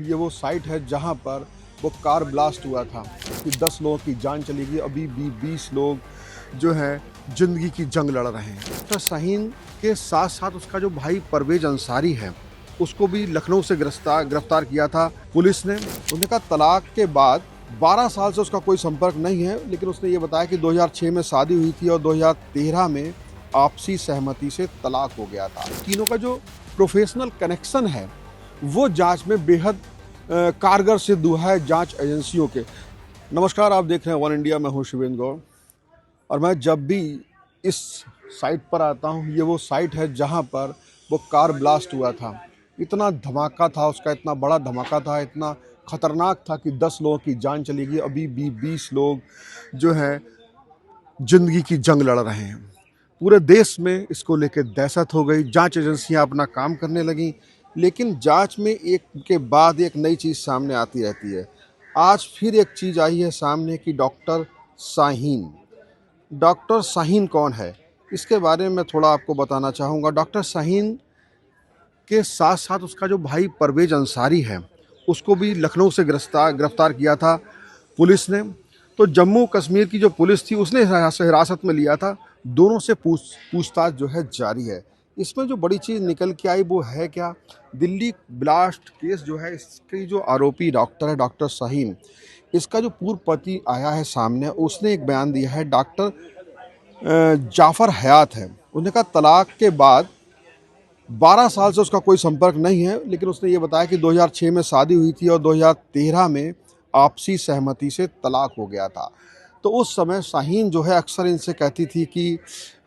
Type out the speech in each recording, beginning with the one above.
ये वो साइट है जहां पर वो कार ब्लास्ट हुआ था कि 10 लोगों की जान चली गई। अभी भी 20 लोग जो हैं जिंदगी की जंग लड़ रहे हैं। तो शाहीन के साथ साथ उसका जो भाई परवेज अंसारी है उसको भी लखनऊ से गिरफ्तार किया था पुलिस ने। उन्होंने कहा तलाक के बाद 12 साल से उसका कोई संपर्क नहीं है, लेकिन उसने ये बताया कि 2006 में शादी हुई थी और 2013 में आपसी सहमति से तलाक हो गया था। तीनों का जो प्रोफेशनल कनेक्शन है वो जांच में बेहद कारगर सिद्ध हुआ है जांच एजेंसियों के। नमस्कार, आप देख रहे हैं वन इंडिया, मैं हूं शिवेंद्र गौड़ और मैं जब भी इस साइट पर आता हूं, ये वो साइट है जहां पर वो कार ब्लास्ट हुआ था। इतना धमाका था उसका, इतना बड़ा धमाका था, इतना खतरनाक था कि 10 लोगों की जान चली गई। अभी भी 20 लोग जो हैं जिंदगी की जंग लड़ रहे हैं। पूरे देश में इसको लेकर दहशत हो गई। जांच एजेंसियां अपना काम करने लगीं, लेकिन जांच में एक के बाद एक नई चीज़ सामने आती रहती है। आज फिर एक चीज़ आई है सामने कि डॉक्टर शाहीन कौन है, इसके बारे में थोड़ा आपको बताना चाहूँगा। डॉक्टर शाहीन के साथ साथ उसका जो भाई परवेज अंसारी है उसको भी लखनऊ से गिरफ्तार किया था पुलिस ने। तो जम्मू कश्मीर की जो पुलिस थी उसने हिरासत में लिया था। दोनों से पूछताछ जो है जारी है। इसमें जो बड़ी चीज़ निकल के आई वो है क्या, दिल्ली ब्लास्ट केस जो है, इसकी जो आरोपी डॉक्टर है डॉक्टर शाहीन, इसका जो पूर्व पति आया है सामने, उसने एक बयान दिया है। डॉक्टर जाफ़र हयात है, उन्होंने कहा तलाक के बाद 12 साल से उसका कोई संपर्क नहीं है, लेकिन उसने ये बताया कि 2006 में शादी हुई थी और 2013 में आपसी सहमति से तलाक हो गया था। तो उस समय शाहीन जो है अक्सर इनसे कहती थी कि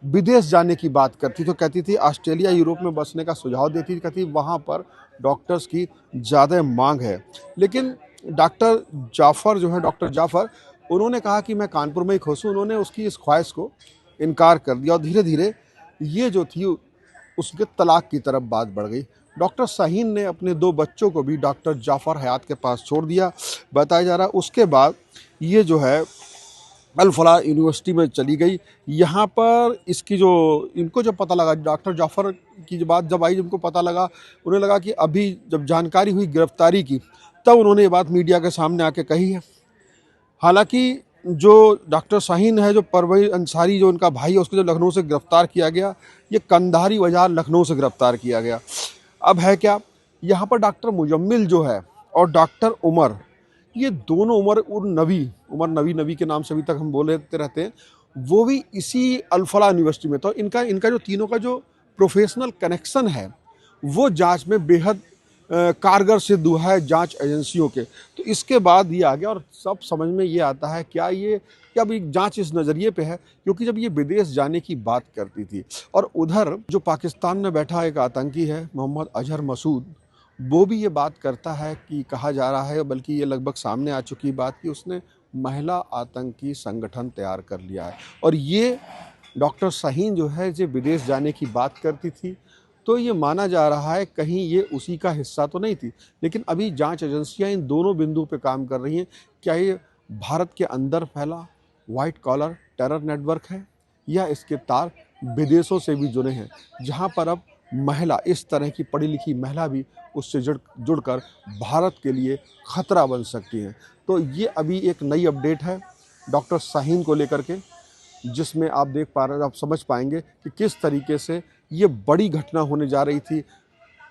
विदेश जाने की बात करती, तो कहती थी ऑस्ट्रेलिया यूरोप में बसने का सुझाव देती थी, कहती वहाँ पर डॉक्टर्स की ज़्यादा मांग है। लेकिन डॉक्टर जाफ़र उन्होंने कहा कि मैं कानपुर में ही खुश हूँ। उन्होंने उसकी इस ख्वाहिश को इनकार कर दिया और धीरे धीरे ये जो थी उसके तलाक की तरफ बात बढ़ गई। डॉक्टर शाहीन ने अपने 2 बच्चों को भी डॉक्टर जाफ़र हयात के पास छोड़ दिया, बताया जा रहा। उसके बाद ये जो है अल फलाह यूनिवर्सिटी में चली गई। यहाँ पर इनको जब पता लगा, डॉक्टर जाफ़र की बात जब आई, जिनको पता लगा, उन्हें लगा कि अभी जब जानकारी हुई गिरफ्तारी की, तब उन्होंने ये बात मीडिया के सामने आके कही है। हालांकि जो डॉक्टर शाहीन है, जो परवेज अंसारी जो उनका भाई है, उसको जब लखनऊ से गिरफ्तार किया गया, ये कंधारी बाजार लखनऊ से गिरफ्तार किया गया। अब है क्या, यहाँ पर डॉक्टर मुजम्मिल जो है और डॉक्टर उमर, ये दोनों उमर नबी के नाम से अभी तक हम बोलते रहते हैं, वो भी इसी अल फलाह यूनिवर्सिटी में। तो इनका जो तीनों का जो प्रोफेशनल कनेक्शन है वो जांच में बेहद कारगर सिद्ध हुआ है जांच एजेंसियों के। तो इसके बाद ये आ गया और सब समझ में ये आता है क्या अभी जांच इस नज़रिए पे है, क्योंकि जब ये विदेश जाने की बात करती थी और उधर जो पाकिस्तान में बैठा एक आतंकी है मोहम्मद अजहर मसूद, वो भी ये बात करता है कि कहा जा रहा है, बल्कि ये लगभग सामने आ चुकी बात कि उसने महिला आतंकी संगठन तैयार कर लिया है। और ये डॉक्टर शाहीन जो है जो विदेश जाने की बात करती थी, तो ये माना जा रहा है कहीं ये उसी का हिस्सा तो नहीं थी। लेकिन अभी जांच एजेंसियां इन दोनों बिंदु पे काम कर रही हैं। क्या ये भारत के अंदर फैला वाइट कॉलर टेरर नेटवर्क है, या इसके तार विदेशों से भी जुड़े हैं, जहां पर अब महिला, इस तरह की पढ़ी लिखी महिला भी उससे जुड़कर भारत के लिए खतरा बन सकती हैं। तो ये अभी एक नई अपडेट है डॉक्टर शाहीन को लेकर के, जिसमें आप समझ पाएंगे कि किस तरीके से ये बड़ी घटना होने जा रही थी।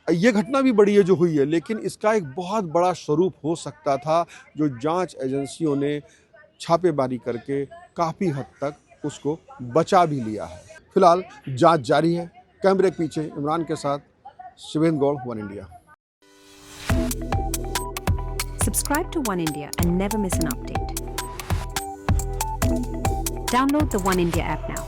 ये घटना भी बड़ी है जो हुई है, लेकिन इसका एक बहुत बड़ा स्वरूप हो सकता था, जो जांच एजेंसियों ने छापेमारी करके काफ़ी हद तक उसको बचा भी लिया है। फिलहाल जांच जारी है। कैमरे के पीछे इमरान के साथ Shivendra Gaur, one India. Subscribe to One India and never miss an update. Download the One India app now.